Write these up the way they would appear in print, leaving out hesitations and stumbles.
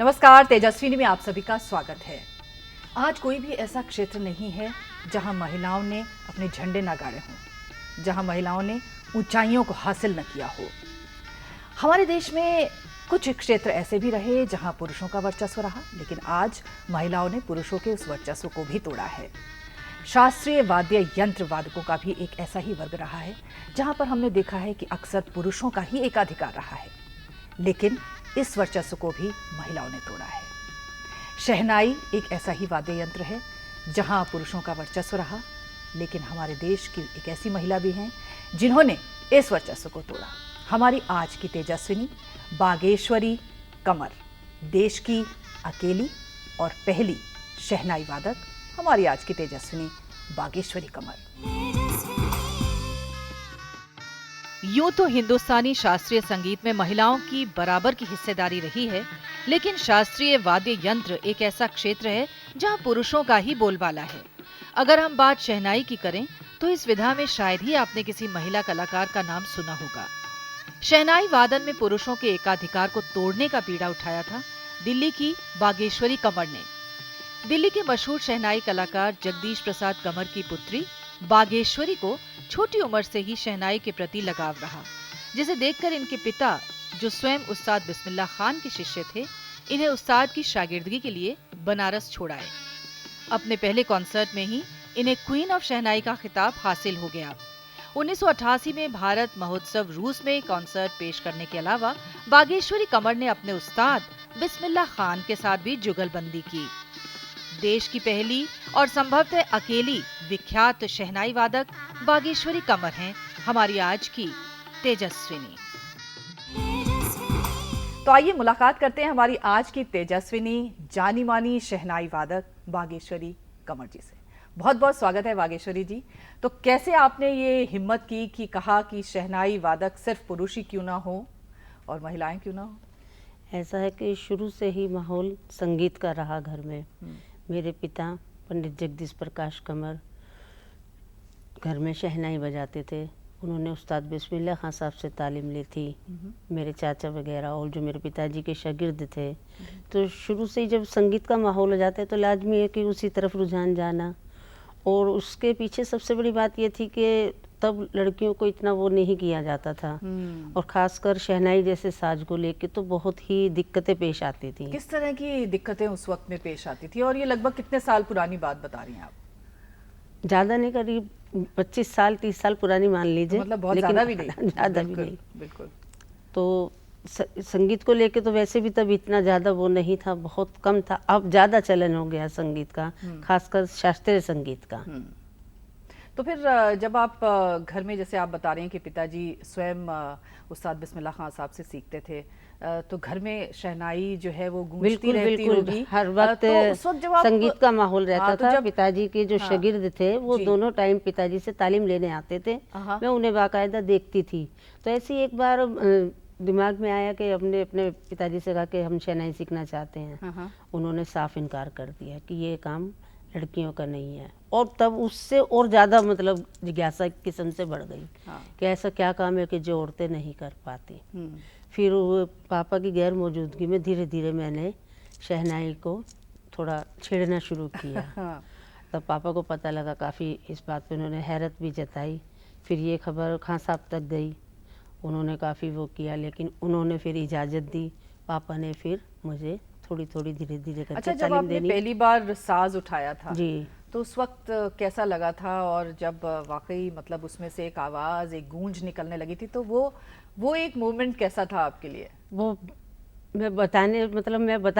नमस्कार, तेजस्विनी में आप सभी का स्वागत है। आज कोई भी ऐसा क्षेत्र नहीं है जहां महिलाओं ने अपने झंडे न गाड़े हों, जहां महिलाओं ने ऊंचाइयों को हासिल न किया हो। हमारे देश में कुछ क्षेत्र ऐसे भी रहे जहां पुरुषों का वर्चस्व रहा, लेकिन आज महिलाओं ने पुरुषों के उस वर्चस्व को भी तोड़ा है। शास्त्रीय वाद्य यंत्र वादकों का भी एक ऐसा ही वर्ग रहा है जहां पर हमने देखा है कि अक्सर पुरुषों का ही एकाधिकार रहा है, लेकिन इस वर्चस्व को भी महिलाओं ने तोड़ा है। शहनाई एक ऐसा ही वाद्य यंत्र है जहां पुरुषों का वर्चस्व रहा, लेकिन हमारे देश की एक ऐसी महिला भी हैं जिन्होंने इस वर्चस्व को तोड़ा। हमारी आज की तेजस्विनी बागेश्वरी कमर, देश की अकेली और पहली शहनाई वादक, हमारी आज की तेजस्विनी बागेश्वरी कमर। यूं तो हिंदुस्तानी शास्त्रीय संगीत में महिलाओं की बराबर की हिस्सेदारी रही है, लेकिन शास्त्रीय वाद्य यंत्र एक ऐसा क्षेत्र है जहां पुरुषों का ही बोलबाला है। अगर हम बात शहनाई की करें तो इस विधा में शायद ही आपने किसी महिला कलाकार का नाम सुना होगा। शहनाई वादन में पुरुषों के एकाधिकार को तोड़ने का बीड़ा उठाया था दिल्ली की बागेश्वरी कमर ने। दिल्ली के मशहूर शहनाई कलाकार जगदीश प्रसाद कमर की पुत्री बागेश्वरी को छोटी उम्र से ही शहनाई के प्रति लगाव रहा, जिसे देखकर इनके पिता, जो स्वयं उस्ताद बिस्मिल्लाह खान के शिष्य थे, इन्हें उस्ताद की शागिर्दगी के लिए बनारस छोड़ाए। अपने पहले कॉन्सर्ट में ही इन्हें क्वीन ऑफ शहनाई का खिताब हासिल हो गया। 1988 में भारत महोत्सव रूस में कॉन्सर्ट पेश करने के अलावा बागेश्वरी कमर ने अपने उस्ताद बिस्मिल्लाह खान के साथ भी जुगलबंदी की। देश की पहली और संभवतः अकेली विख्यात शहनाई वादक बागेश्वरी कमर हैं हमारी आज की तेजस्विनी। तो आइए मुलाकात करते हैं हमारी आज की तेजस्विनी जानी मानी शहनाई वादक बागेश्वरी कमर जी से। बहुत बहुत स्वागत है बागेश्वरी जी। तो कैसे आपने ये हिम्मत की कि कहा कि शहनाई वादक सिर्फ पुरुष ही क्यों ना हो और महिलाएं क्यों ना हो? ऐसा है कि शुरू से ही माहौल संगीत का रहा घर में। मेरे पिता पंडित जगदीश प्रकाश कमर घर में शहनाई बजाते थे। उन्होंने उस्ताद बिस्मिल्लाह खान साहब से तालीम ली थी। मेरे चाचा वगैरह और जो मेरे पिताजी के शागिर्द थे, तो शुरू से ही जब संगीत का माहौल हो जाता है तो लाजमी है कि उसी तरफ रुझान जाना। और उसके पीछे सबसे बड़ी बात ये थी कि तब लड़कियों को इतना वो नहीं किया जाता था, और ख़ासकर शहनाई जैसे साज को लेके तो बहुत ही दिक्कतें पेश आती थी। किस तरह की दिक्कतें उस वक्त में पेश आती थी और ये लगभग कितने साल पुरानी बात बता रही हैं आप? ज़्यादा नहीं, करीब 25 साल 30 साल पुरानी मान लीजिए। मतलब बहुत ज़्यादा भी नहीं। ज़्यादा भी नहीं। बिल्कुल। तो संगीत को लेके तो वैसे भी तब इतना ज़्यादा वो नहीं था, बहुत कम था। अब ज़्यादा चलन हो गया संगीत का, खासकर शास्त्रीय संगीत का। तो फिर जब आप घर में, जैसे आप बता रहे हैं कि पिताजी स्वयं उस्ताद बिस्मिल्लाह खान साहब से सीखते थे, तो घर में शहनाई जो है वो गूंजती रहती होगी हर वक्त। तो उस वक्त जब आप संगीत का माहौल रहता तो था। जब पिताजी के जो शागिर्द थे वो दोनों टाइम पिताजी से तालीम लेने आते थे। मैं उन्हें बाकायदा देखती थी। तो ऐसे ही एक बार दिमाग में आया कि हमने अपने पिताजी से कहा कि हम शहनाई सीखना चाहते हैं। उन्होंने साफ इनकार कर दिया कि ये काम लड़कियों का नहीं है। और तब उससे और ज़्यादा मतलब जिज्ञासा किस्म से बढ़ गई कि ऐसा क्या काम है कि जो औरतें नहीं कर पाती। फिर वो पापा की गैर मौजूदगी में धीरे धीरे मैंने शहनाई को थोड़ा छेड़ना शुरू किया। तब पापा को पता लगा, काफ़ी इस बात पे उन्होंने हैरत भी जताई। फिर ये खबर खान साहब तक गई, उन्होंने काफ़ी वो किया, लेकिन उन्होंने फिर इजाज़त दी। पापा ने फिर मुझे थोड़ी थोड़ी धीरे धीरे करके अच्छा, जब तालीम आपने देनी। पहली बार साज उठाया था जी, तो उस वक्त कैसा लगा था? और जब वाकई मतलब उसमें से एक आवाज़, एक गूंज निकलने लगी थी, तो वो एक मोमेंट कैसा था आपके लिए? वो मैं बता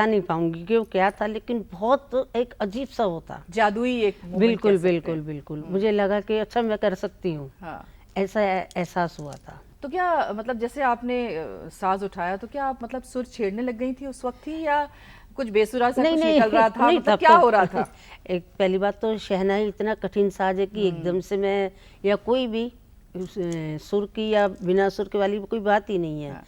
नहीं पाऊंगी कि वो क्या था, लेकिन बहुत एक अजीब सा होता। जादुई एक मोमेंट बिल्कुल कह सकते बिल्कुल हैं। बिल्कुल। मुझे लगा कि अच्छा मैं कर सकती हूँ, हाँ। ऐसा एहसास हुआ था। तो क्या मतलब जैसे आपने साज उठाया तो क्या आप मतलब सुर छेड़ने लग गई थी उस वक्त ही, या कुछ बेसुरा सा कुछ निकल रहा था? नहीं, मतलब तब क्या तो हो रहा था? एक पहली बात तो शहनाई इतना कठिन साज है कि एकदम से मैं, या कोई भी सुर की या बिना सुर के वाली कोई बात ही नहीं है।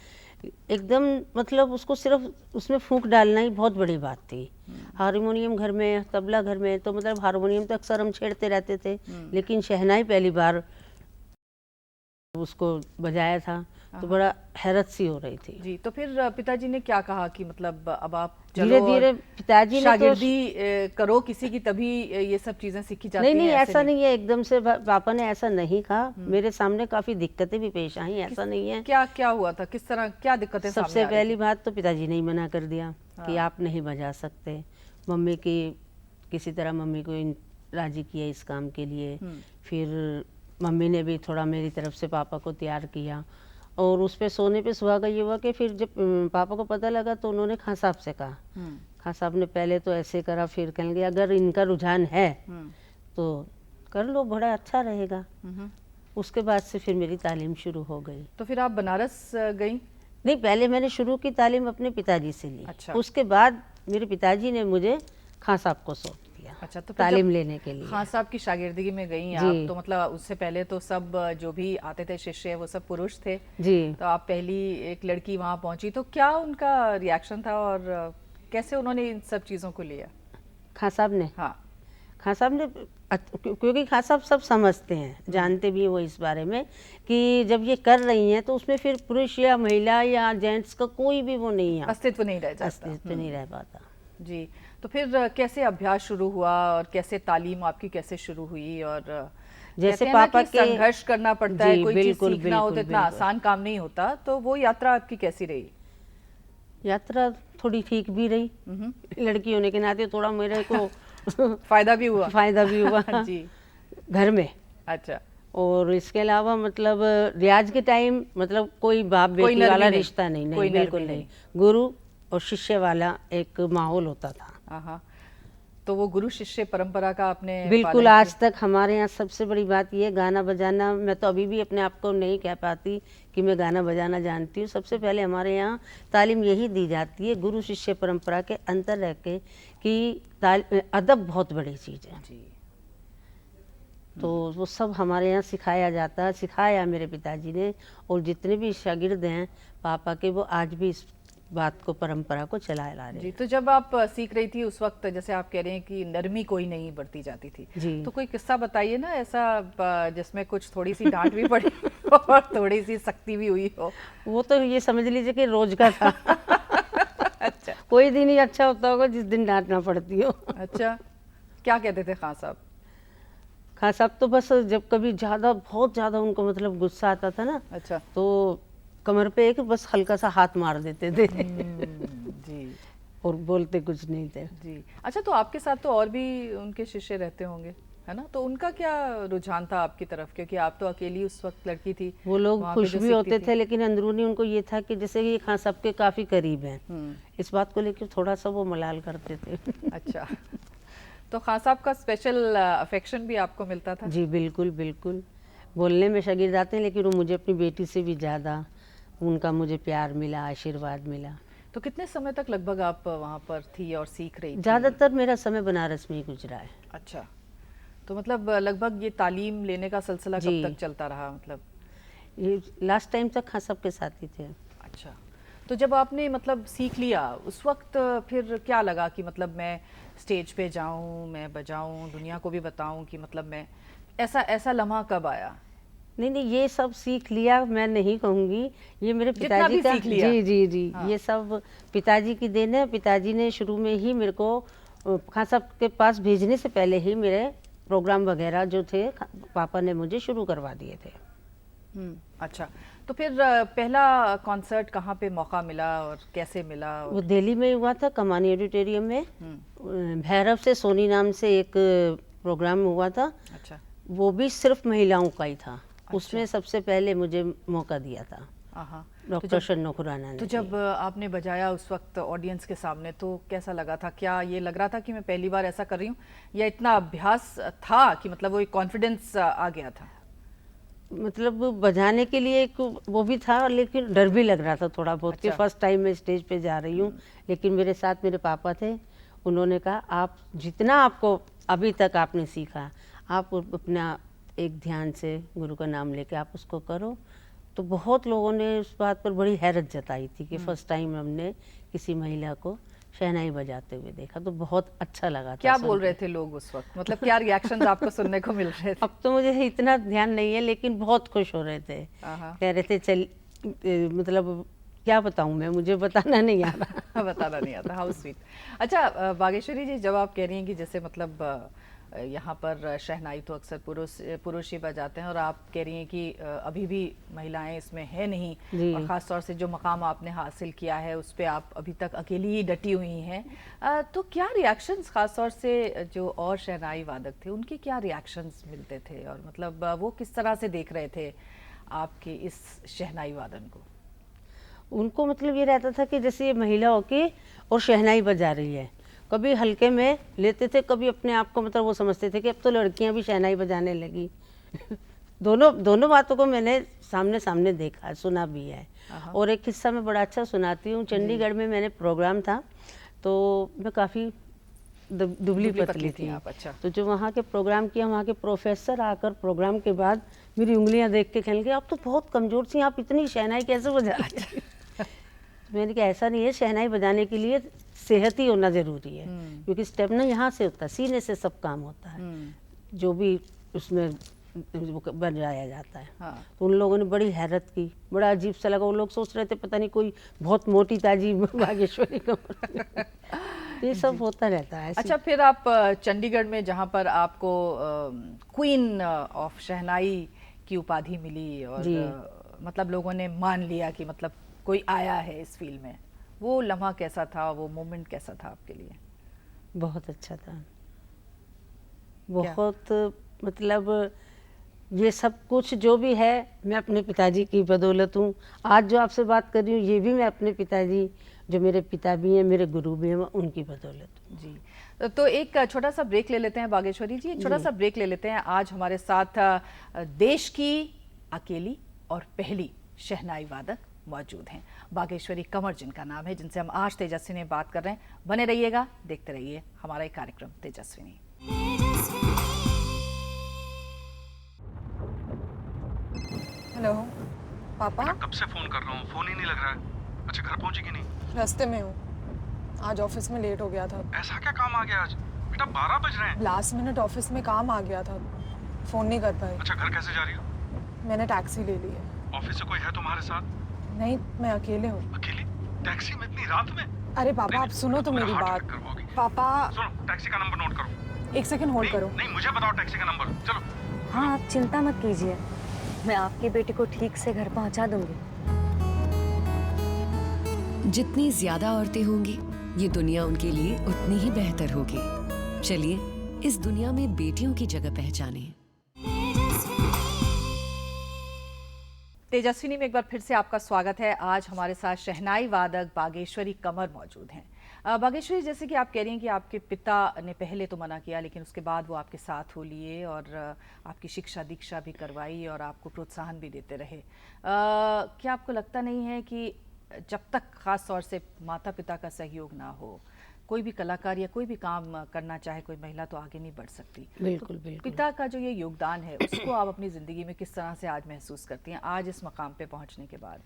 एकदम मतलब उसको सिर्फ उसमें फूंक डालना ही बहुत बड़ी बात थी। हारमोनियम घर में, तबला घर में, तो मतलब हारमोनियम तो अक्सर हम छेड़ते रहते थे, लेकिन शहनाई पहली बार उसको बजाया था तो बड़ा हैरत सी हो रही थी। जी, तो फिर पिताजी ने क्या कहा कि मतलब अब आप धीरे धीरे पिताजी ने तो शागिर्दी करो किसी की, तभी ये सब चीजें सीखी जाती नहीं हैं? ऐसा नहीं है एकदम से पापा ने ऐसा नहीं कहा। मेरे सामने काफी दिक्कतें भी पेश आई, ऐसा नहीं है। क्या क्या हुआ था, किस तरह, क्या दिक्कतें सामने सबसे आ रही पहली बात तो पिताजी ने ही मना कर दिया कि आप नहीं बजा सकते। मम्मी की किसी तरह मम्मी को राजी किया इस काम के लिए। फिर मम्मी ने भी थोड़ा मेरी तरफ से पापा को तैयार किया, और उस पे सोने पे सुहागा ये हुआ कि फिर जब पापा को पता लगा तो उन्होंने खान साहब से कहा। खान साहब ने पहले तो ऐसे करा, फिर कहने लगे अगर इनका रुझान है तो कर लो, बड़ा अच्छा रहेगा। उसके बाद से फिर मेरी तालीम शुरू हो गई। तो फिर आप बनारस गई? नहीं, पहले मैंने शुरू की तालीम अपने पिताजी से ली। अच्छा। उसके बाद मेरे पिताजी ने मुझे खान साहब को सौंप दिया। अच्छा, तो तालीम लेने के लिए। खान साहब की शागिर्दगी में गई आप, तो मतलब उससे पहले तो सब जो भी आते थे शिष्य वो सब पुरुष थे जी। तो आप पहली एक लड़की वहाँ पहुंची, तो क्या उनका रिएक्शन था और कैसे उन्होंने इन सब चीज़ों को लिया? खान साहब ने? हाँ, खान साहब ने, क्योंकि खान साहब सब समझते हैं, जानते भी हैं वो इस बारे में कि जब ये कर रही हैं तो उसमें फिर पुरुष या महिला या जेंट्स का कोई भी वो नहीं है, अस्तित्व नहीं रह जाता। अस्तित्व नहीं रह पाता। जी, तो फिर कैसे अभ्यास शुरू हुआ और कैसे तालीम आपकी कैसे शुरू हुई? और जैसे पापा के संघर्ष करना पड़ता है, कोई चीज बिल्कुल, सीखना हो तो इतना आसान काम नहीं होता, तो वो यात्रा आपकी कैसी रही? यात्रा थोड़ी ठीक भी रही, लड़की होने के नाते थोड़ा मेरे को फायदा भी हुआ। फायदा भी हुआ जी, घर में। अच्छा। और इसके अलावा मतलब रियाज के टाइम मतलब कोई बाप बेटी वाला रिश्ता नहीं, नहीं बिल्कुल नहीं, गुरु और शिष्य वाला एक माहौल होता था। हाँ, तो वो गुरु शिष्य परंपरा का आपने बिल्कुल आज तक हमारे यहाँ सबसे बड़ी बात ये गाना बजाना, मैं तो अभी भी अपने आप को नहीं कह पाती कि मैं गाना बजाना जानती हूँ। सबसे पहले हमारे यहाँ तालीम यही दी जाती है गुरु शिष्य परंपरा के अंतर रह के कि अदब बहुत बड़ी चीज़ है जी। तो वो सब हमारे यहाँ सिखाया जाता है, सिखाया मेरे पिताजी ने। और जितने भी शागिर्द हैं पापा के वो आज भी इस बात को, परंपरा को चलाए ला रहे हैं। जी, तो जब आप सीख रही थी उस वक्त, जैसे आप कह रहे हैं कि नरमी कोई नहीं बरती जाती थी जी। तो कोई किस्सा बताइए ना ऐसा जिसमें कुछ थोड़ी सी डांट भी पड़ी और थोड़ी सी सख्ती भी हुई हो। वो तो ये समझ लीजिए कि रोज का था। अच्छा, कोई दिन ही अच्छा होता होगा जिस दिन डांट ना पड़ती हो। अच्छा, क्या कहते थे खान साहब? खान साहब तो बस जब कभी ज्यादा, बहुत ज्यादा उनको मतलब गुस्सा आता था ना, अच्छा, तो कमर पे एक बस हल्का सा हाथ मार देते थे। जी, और बोलते कुछ नहीं थे। जी। अच्छा, तो आपके साथ तो और भी उनके शिष्य रहते होंगे, है ना? तो उनका क्या रुझान था आपकी तरफ, क्योंकि आप तो अकेली उस वक्त लड़की थी? वो लोग वहाँ पे खुश जो भी सीखती होते थी। थे, लेकिन अंदरूनी उनको ये था कि जैसे ये खान साहब के काफी करीब हैं, इस बात को लेकर थोड़ा सा वो मलाल करते थे। अच्छा, तो खान साहब का स्पेशल अफेक्शन भी आपको मिलता था? जी बिल्कुल बिल्कुल। बोलने में शागिर्द आते हैं, लेकिन वो मुझे अपनी बेटी से भी ज़्यादा उनका मुझे प्यार मिला, आशीर्वाद मिला। तो कितने समय तक लगभग आप वहाँ पर थी और सीख रही थी? ज़्यादातर मेरा समय बनारस में ही गुजरा है। अच्छा, तो मतलब लगभग ये तालीम लेने का सिलसिला कब तक चलता रहा? मतलब ये लास्ट टाइम तक खान साहब के साथ ही थे। अच्छा, तो जब आपने मतलब सीख लिया उस वक्त फिर क्या लगा कि मतलब मैं स्टेज पे जाऊं, मैं बजाऊं, दुनिया को भी बताऊं कि मतलब मैं, ऐसा लम्हा कब आया? नहीं नहीं, ये सब सीख लिया मैं नहीं कहूँगी, ये मेरे जितना पिताजी भी का, सीख लिया। जी जी जी, हाँ। ये सब पिताजी की देन है। पिताजी ने शुरू में ही मेरे को खान साहब के पास भेजने से पहले ही मेरे प्रोग्राम वगैरह जो थे पापा ने मुझे शुरू करवा दिए थे। अच्छा, तो फिर पहला कॉन्सर्ट कहाँ पे मौका मिला और कैसे मिला? वो दिल्ली में हुआ था, कमानी ऑडिटोरियम में। भैरव से सोनी नाम से एक प्रोग्राम हुआ था। अच्छा, वो भी सिर्फ महिलाओं का ही था। उसमें सबसे पहले मुझे मौका दिया था डॉक्टर शन्नो खुराना ने। तो जब आपने बजाया उस वक्त ऑडियंस के सामने तो कैसा लगा था? क्या ये लग रहा था कि मैं पहली बार ऐसा कर रही हूँ, या इतना अभ्यास था कि मतलब वो एक कॉन्फिडेंस आ गया था? मतलब बजाने के लिए एक वो भी था, लेकिन डर भी लग रहा था थोड़ा बहुत कि फर्स्ट टाइम मैं स्टेज पे जा रही हूँ। लेकिन मेरे साथ मेरे पापा थे, उन्होंने कहा आप जितना आपको अभी तक आपने सीखा, आप अपना एक ध्यान से गुरु का नाम लेके आप उसको करो। तो बहुत लोगों ने उस बात पर बड़ी हैरत जताई थी कि फर्स्ट टाइम हमने किसी महिला को शहनाई बजाते हुए देखा, तो बहुत अच्छा लगा था। क्या बोल रहे थे लोग उस वक्त, मतलब क्या रिएक्शंस आपको सुनने को मिल रहे थे? अब तो मुझे इतना ध्यान नहीं है, लेकिन बहुत खुश हो रहे थे, कह रहे थे चल मतलब क्या बताऊं मैं, मुझे बताना नहीं आ रहा। बताना नहीं आता, हाउ स्वीट। अच्छा बागेश्वरी जी, जब आप कह रही हैं कि जैसे मतलब यहाँ पर शहनाई तो अक्सर पुरुष ही बजाते हैं और आप कह रही हैं कि अभी भी महिलाएं इसमें है नहीं, जी। और ख़ास तौर से जो मकाम आपने हासिल किया है उस पर आप अभी तक अकेली ही डटी हुई हैं, तो क्या रिएक्शंस ख़ास तौर से जो और शहनाई वादक थे उनके क्या रिएक्शंस मिलते थे, और मतलब वो किस तरह से देख रहे थे आपके इस शहनाई वादन को? उनको मतलब ये रहता था कि जैसे ये महिला होके और शहनाई बजा रही है, कभी हल्के में लेते थे, कभी अपने आप को मतलब वो समझते थे कि अब तो लड़कियां भी शहनाई बजाने लगी। दोनों बातों को मैंने सामने सामने देखा, सुना भी है। और एक किस्सा मैं बड़ा अच्छा सुनाती हूँ। चंडीगढ़ में मैंने प्रोग्राम था, तो मैं काफ़ी दुबली पतली थी। अच्छा। तो जो वहाँ के प्रोग्राम किया, वहाँ के प्रोफेसर आकर प्रोग्राम के बाद मेरी उंगलियाँ देख के कहने लगे, आप तो बहुत कमज़ोर थी, आप इतनी शहनाई कैसे बजा रही थी? मैंने कहा ऐसा नहीं है, शहनाई बजाने के लिए सेहत ही होना ज़रूरी है, क्योंकि स्टेप ना यहाँ से होता है, सीने से सब काम होता है, जो भी उसमें बजाया जाता है। हाँ। तो उन लोगों ने बड़ी हैरत की, बड़ा अजीब सा लगा। वो लोग सोच रहे थे पता नहीं कोई बहुत मोटी ताजी बागेश्वरी को। तो ये सब होता रहता है। अच्छा, फिर आप चंडीगढ़ में जहाँ पर आपको क्वीन ऑफ शहनाई की उपाधि मिली और मतलब लोगों ने मान लिया कि मतलब कोई आया है इस फील्ड में, वो लम्हा कैसा था, वो मोमेंट कैसा था आपके लिए? बहुत अच्छा था, बहुत मतलब ये सब कुछ जो भी है मैं अपने पिताजी की बदौलत हूँ। आज जो आपसे बात कर रही हूँ ये भी मैं अपने पिताजी, जो मेरे पिता भी हैं, मेरे गुरु भी हैं, उनकी बदौलत हूँ। जी, तो एक छोटा सा ब्रेक ले लेते हैं बागेश्वरी जी, एक छोटा सा ब्रेक ले लेते हैं। आज हमारे साथ देश की अकेली और पहली शहनाई वादक मौजूद हैं, बागेश्वरी कंवर जिनका नाम है, जिनसे हम आज तेजस्विनी में बात कर रहे हैं। बने रहिएगा, देखते रहिए हमारा एक कार्यक्रम तेजस्विनी। हेलो पापा। कब से फोन कर रहा हूँ, फोन ही नहीं लग रहा है। अच्छा, घर पहुंची कि नहीं? रास्ते में हूँ, आज ऑफिस में लेट हो गया था। ऐसा क्या काम आ गया आज? बेटा 12 बज रहे हैं। लास्ट मिनट ऑफिस में काम आ गया था, फोन नहीं कर पाई। अच्छा, घर कैसे जा रही हो? मैंने टैक्सी ले ली है। ऑफिस से कोई है तुम्हारे साथ? नहीं, मैं अकेले हूँ। अकेली? टैक्सी में इतनी रात में? अरे पापा आप सुनो तो मेरी बात। पापा सुनो, टैक्सी का नंबर नोट करो। एक सेकंड होल्ड करो। नहीं, मुझे बताओ टैक्सी का नंबर। चलो। हाँ, आप चिंता मत कीजिए, मैं आपकी बेटी को ठीक से घर पहुंचा दूंगी। जितनी ज्यादा औरतें होंगी, ये दुनिया उनके लिए उतनी ही बेहतर होगी। चलिए इस दुनिया में बेटियों की जगह पहचानें। तेजस्विनी में एक बार फिर से आपका स्वागत है। आज हमारे साथ शहनाई वादक बागेश्वरी कंवर मौजूद हैं। बागेश्वरी, जैसे कि आप कह रही हैं कि आपके पिता ने पहले तो मना किया, लेकिन उसके बाद वो आपके साथ हो लिए और आपकी शिक्षा दीक्षा भी करवाई और आपको प्रोत्साहन भी देते रहे। क्या आपको लगता नहीं है कि जब तक ख़ास तौर से माता पिता का सहयोग ना हो, कोई भी कलाकार या कोई भी काम करना चाहे कोई महिला, तो आगे नहीं बढ़ सकती? बिल्कुल तो बिल्कुल। पिता का जो ये योगदान है उसको आप अपनी ज़िंदगी में किस तरह से आज महसूस करती हैं, आज इस मकाम पे पहुंचने के बाद?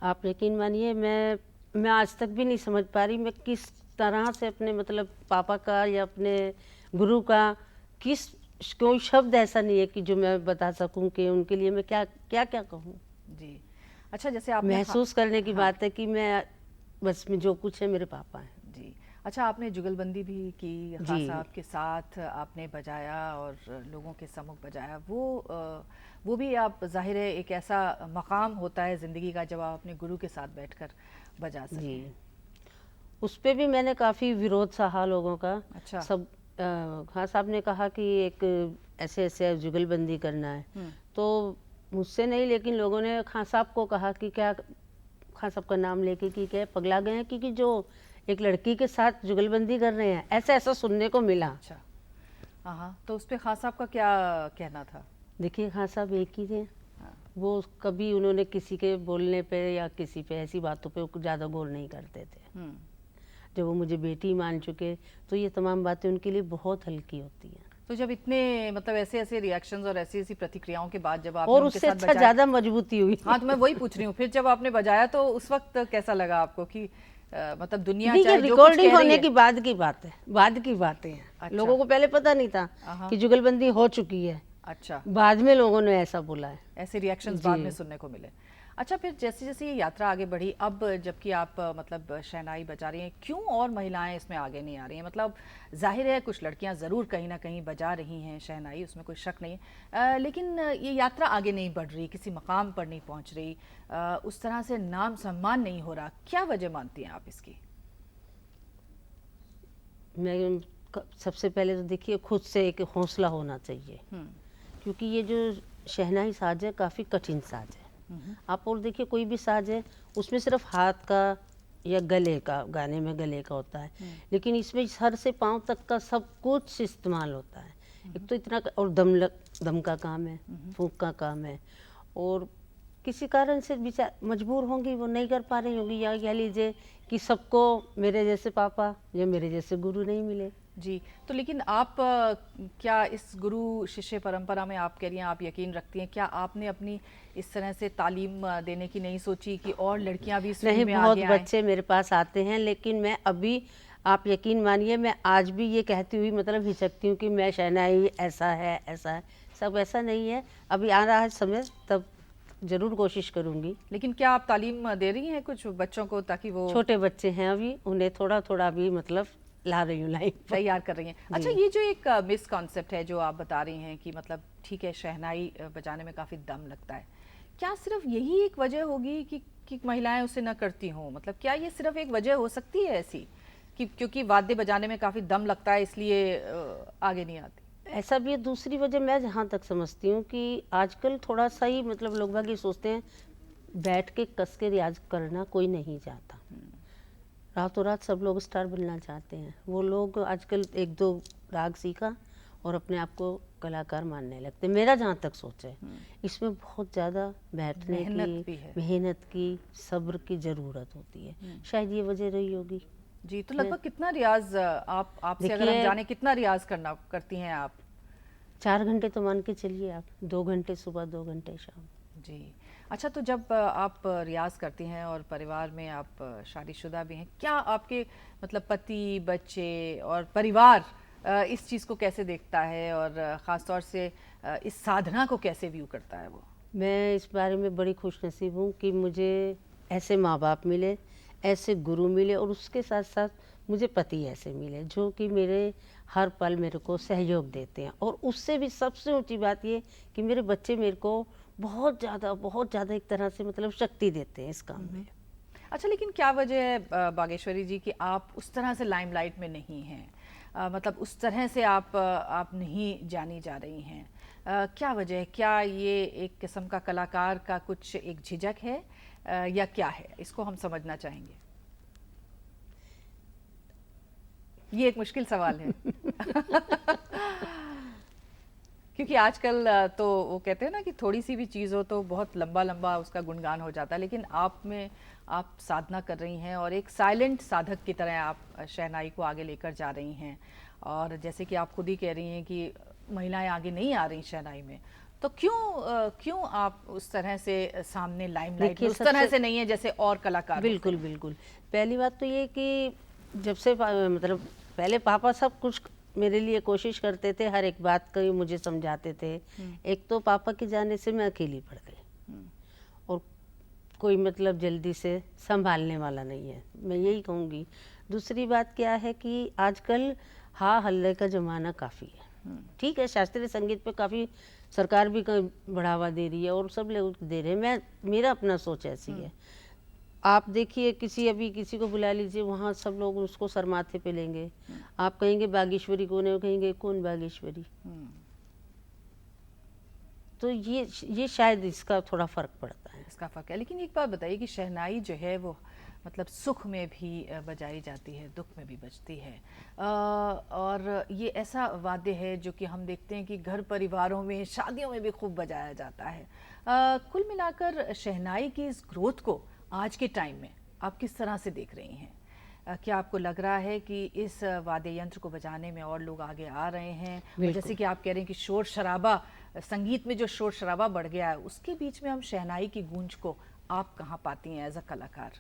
आप यकीन मानिए, मैं आज तक भी नहीं समझ पा रही मैं किस तरह से अपने मतलब पापा का या अपने गुरु का कोई शब्द ऐसा नहीं है कि जो मैं बता सकूं कि उनके लिए मैं क्या क्या क्या कहूं। जी, अच्छा, जैसे आपने महसूस करने की बात है कि मैं बस में जो कुछ है मेरे पापा हैं। जी, अच्छा, आपने जुगलबंदी भी की, खास साहब के साथ आपने बजाया और लोगों के सम्मुख बजाया, वो भी आप जाहिर है एक ऐसा मकाम होता है ज़िंदगी का जब आप अपने गुरु के साथ बैठकर बजा सकें। जी, उस पे भी मैंने काफ़ी विरोध सहा लोगों का। अच्छा। सब खान साहब ने कहा कि एक ऐसे ऐसे जुगलबंदी करना है, तो मुझसे नहीं, लेकिन लोगों ने खान साहब को कहा कि क्या खान साहब का नाम लेके कि क्या पगला गए हैं, क्योंकि जो एक लड़की के साथ जुगलबंदी कर रहे हैं, ऐसा ऐसा सुनने को मिला। अच्छा, हाँ, तो उस पर खान साहब का क्या कहना था? देखिए, खान साहब एक ही थे, वो कभी उन्होंने किसी के बोलने पे या किसी पे ऐसी बातों पे ज़्यादा गौर नहीं करते थे। जब वो मुझे बेटी मान चुके तो ये तमाम बातें उनके लिए बहुत हल्की होती हैं। तो जब इतने मतलब ऐसे ऐसे रिएक्शंस और ऐसी ऐसी प्रतिक्रियाओं के बाद जब आप और उससे अच्छा ज़्यादा मजबूती हुई। हाँ, तो मैं वही पूछ रही हूँ, फिर जब आपने बजाया तो उस वक्त कैसा लगा आपको कि मतलब दुनिया चाहे जो कुछ रिकॉर्डिंग होने की बाद की बात है, बाद की बातें हैं। अच्छा। लोगों को पहले पता नहीं था कि जुगलबंदी हो चुकी है। अच्छा, बाद में लोगों ने ऐसा बोला है। ऐसे रिएक्शंस बाद में सुनने को मिले। अच्छा, फिर जैसे जैसे ये यात्रा आगे बढ़ी, अब जबकि आप मतलब शहनाई बजा रही हैं, क्यों और महिलाएं इसमें आगे नहीं आ रही हैं? मतलब जाहिर है कुछ लड़कियां ज़रूर कहीं ना कहीं बजा रही हैं शहनाई, उसमें कोई शक नहीं है, लेकिन ये यात्रा आगे नहीं बढ़ रही, किसी मकाम पर नहीं पहुंच रही, उस तरह से नाम सम्मान नहीं हो रहा, क्या वजह मानती हैं आप इसकी? मैं सबसे पहले तो देखिए खुद से एक हौसला होना चाहिए, क्योंकि ये जो शहनाई साज है काफ़ी कठिन साज है। आप और देखिए कोई भी साज है उसमें सिर्फ हाथ का या गले का, गाने में गले का होता है, लेकिन इसमें सर से पांव तक का सब कुछ इस्तेमाल होता है। एक तो इतना और दम का काम है, फूंक का काम है, और किसी कारण से बेचार मजबूर होंगी, वो नहीं कर पा रही होंगी, या कह लीजिए कि सबको मेरे जैसे पापा या मेरे जैसे गुरु नहीं मिले। जी, तो लेकिन आप क्या इस गुरु शिष्य परंपरा में, आप कह रही हैं आप यकीन रखती हैं, क्या आपने अपनी इस तरह से तालीम देने की नहीं सोची कि और लड़कियां भी इस फील्ड नहीं, में बहुत आगे आएं? बच्चे मेरे पास आते हैं, लेकिन मैं अभी, आप यकीन मानिए, मैं आज भी ये कहती हुई मतलब हिचकती हूँ कि मैं शहनाई ऐसा है ऐसा है, सब ऐसा नहीं है। अभी आ रहा है समय, तब जरूर कोशिश करूँगी। लेकिन क्या आप तालीम दे रही हैं कुछ बच्चों को, ताकि वो छोटे बच्चे हैं अभी, उन्हें थोड़ा थोड़ा भी मतलब ला रही हूँ लाइन पर। तैयार कर रही हैं? अच्छा, ये जो एक मिस कॉन्सेप्ट है जो आप बता रही हैं कि मतलब ठीक है शहनाई बजाने में काफ़ी दम लगता है, क्या सिर्फ यही एक वजह होगी कि महिलाएं उसे न करती हों? मतलब क्या ये सिर्फ एक वजह हो सकती है ऐसी कि क्योंकि वाद्य बजाने में काफ़ी दम लगता है इसलिए आगे नहीं आती? ऐसा भी है। दूसरी वजह मैं जहाँ तक समझती हूँ कि आजकल थोड़ा सा ही मतलब लोग बाग ये सोचते हैं बैठ के कस के रियाज करना कोई नहीं चाहता, रातों रात सब लोग स्टार बनना चाहते हैं। वो लोग आजकल एक दो राग सीखा और अपने आप को कलाकार मानने लगते हैं। मेरा जहाँ तक सोच है, इसमें बहुत ज़्यादा बैठने मेहनत भी की, है। मेहनत की, सब्र की ज़रूरत होती है। शायद ये वजह रही होगी। जी, तो लगभग कितना रियाज आपसे अगर हम देखिए, जाने, कितना रियाज करती हैं आप? 4 घंटे तो मान के चलिए आप, 2 घंटे सुबह, 2 घंटे शाम। जी। अच्छा, तो जब आप रियाज़ करती हैं और परिवार में आप शादीशुदा भी हैं, क्या आपके मतलब पति, बच्चे और परिवार इस चीज़ को कैसे देखता है, और ख़ास तौर से इस साधना को कैसे व्यू करता है वो? मैं इस बारे में बड़ी खुशनसीब हूँ कि मुझे ऐसे माँ बाप मिले, ऐसे गुरु मिले, और उसके साथ साथ मुझे पति ऐसे मिले जो कि मेरे हर पल मेरे को सहयोग देते हैं। और उससे भी सबसे ऊंची बात ये कि मेरे बच्चे मेरे को बहुत ज़्यादा एक तरह से मतलब शक्ति देते हैं इस काम में। अच्छा, लेकिन क्या वजह है बागेश्वरी जी कि आप उस तरह से लाइमलाइट में नहीं हैं, मतलब उस तरह से आप नहीं जानी जा रही हैं, क्या वजह है? क्या ये एक किस्म का कलाकार का कुछ एक झिझक है, या क्या है? इसको हम समझना चाहेंगे। ये एक मुश्किल सवाल है क्योंकि आजकल तो वो कहते हैं ना कि थोड़ी सी भी चीज़ हो तो बहुत लंबा लंबा उसका गुणगान हो जाता है, लेकिन आप साधना कर रही हैं और एक साइलेंट साधक की तरह आप शहनाई को आगे लेकर जा रही हैं। और जैसे कि आप खुद ही कह रही हैं कि महिलाएं आगे नहीं आ रही शहनाई में, तो क्यों आप उस तरह से सामने लाइमलाइट में उस तरह से नहीं है जैसे और कलाकार? बिल्कुल बिल्कुल। पहली बात तो ये कि जब से मतलब पहले पापा सब कुछ मेरे लिए कोशिश करते थे, हर एक बात को मुझे समझाते थे। एक तो पापा के जाने से मैं अकेली पड़ गई और कोई मतलब जल्दी से संभालने वाला नहीं है, मैं यही कहूँगी। दूसरी बात क्या है कि आजकल हा हल्ले का ज़माना काफ़ी है। ठीक है, शास्त्रीय संगीत पे काफ़ी सरकार भी बढ़ावा दे रही है और सब लोग दे रहे हैं। मेरा अपना सोच ऐसी है। आप देखिए अभी किसी को बुला लीजिए, वहाँ सब लोग उसको सर माथे पे लेंगे। आप कहेंगे बागेश्वरी कौन है, वो कहेंगे कौन बागेश्वरी। तो ये शायद इसका थोड़ा फर्क पड़ता है। इसका फर्क है। लेकिन एक बात बताइए कि शहनाई जो है वो मतलब सुख में भी बजाई जाती है, दुख में भी बजती है, और ये ऐसा वाद्य है जो कि हम देखते हैं कि घर परिवारों में, शादियों में भी खूब बजाया जाता है। कुल मिलाकर शहनाई की इस ग्रोथ को आज के टाइम में आप किस तरह से देख रही हैं? क्या आपको लग रहा है कि इस वाद्य यंत्र को बजाने में और लोग आगे आ रहे हैं? और जैसे कि आप कह रहे हैं कि शोर शराबा, संगीत में जो शोर शराबा बढ़ गया है, उसके बीच में हम शहनाई की गूंज को आप कहाँ पाती हैं एज अ कलाकार?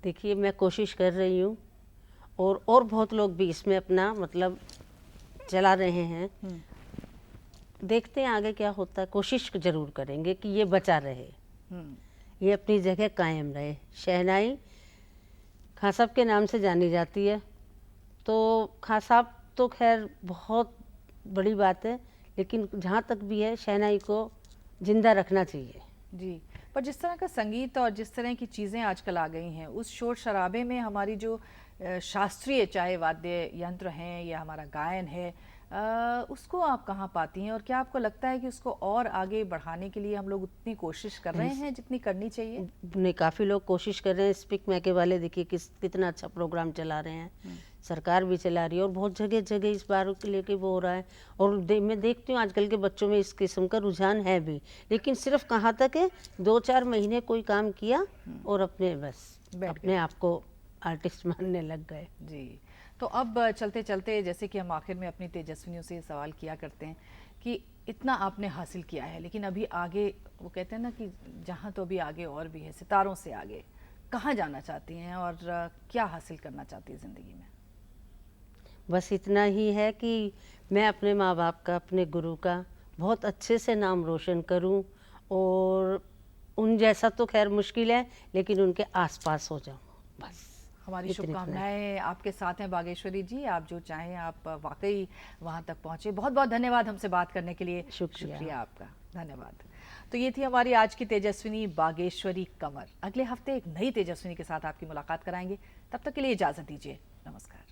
देखिए, मैं कोशिश कर रही हूँ और बहुत लोग भी इसमें अपना मतलब चला रहे हैं। देखते हैं आगे क्या होता है, कोशिश जरूर करेंगे कि ये बचा रहे, हम्म, ये अपनी जगह कायम रहे। शहनाई खां साहब के नाम से जानी जाती है, तो खां साहब तो खैर बहुत बड़ी बात है, लेकिन जहाँ तक भी है शहनाई को जिंदा रखना चाहिए। जी। पर जिस तरह का संगीत और जिस तरह की चीज़ें आजकल आ गई हैं, उस शोर शराबे में हमारी जो शास्त्रीय चाहे वाद्य यंत्र हैं या हमारा गायन है, उसको आप कहाँ पाती हैं? और क्या आपको लगता है कि उसको और आगे बढ़ाने के लिए हम लोग उतनी कोशिश कर रहे हैं जितनी करनी चाहिए? ने काफ़ी लोग कोशिश कर रहे हैं। स्पीक मैके वाले देखिए कितना अच्छा प्रोग्राम चला रहे हैं, सरकार भी चला रही है, और बहुत जगह जगह इस बार के लेके वो हो रहा है। और मैं देखती हूँ आजकल के बच्चों में इस किस्म का रुझान है भी, लेकिन सिर्फ कहाँ तक है, 2-4 महीने कोई काम किया और अपने बस बैठ अपने आप को आर्टिस्ट मानने लग गए। जी। तो अब चलते चलते, जैसे कि हम आखिर में अपनी तेजस्विनियों से सवाल किया करते हैं कि इतना आपने हासिल किया है, लेकिन अभी आगे, वो कहते हैं ना कि जहाँ तो अभी आगे और भी है, सितारों से आगे कहाँ जाना चाहती हैं और क्या हासिल करना चाहती हैं ज़िंदगी में? बस इतना ही है कि मैं अपने माँ बाप का, अपने गुरु का बहुत अच्छे से नाम रोशन करूं, और उन जैसा तो खैर मुश्किल है, लेकिन उनके आसपास हो जाऊं, बस। हमारी इतनी शुभकामनाएं आपके साथ हैं बागेश्वरी जी। आप जो चाहें आप वाकई वहां तक पहुंचे। बहुत बहुत धन्यवाद हमसे बात करने के लिए। शुक्रिया आपका, धन्यवाद। तो ये थी हमारी आज की तेजस्विनी बागेश्वरी कंवर। अगले हफ्ते एक नई तेजस्विनी के साथ आपकी मुलाकात कराएंगे। तब तक के लिए इजाजत दीजिए। नमस्कार।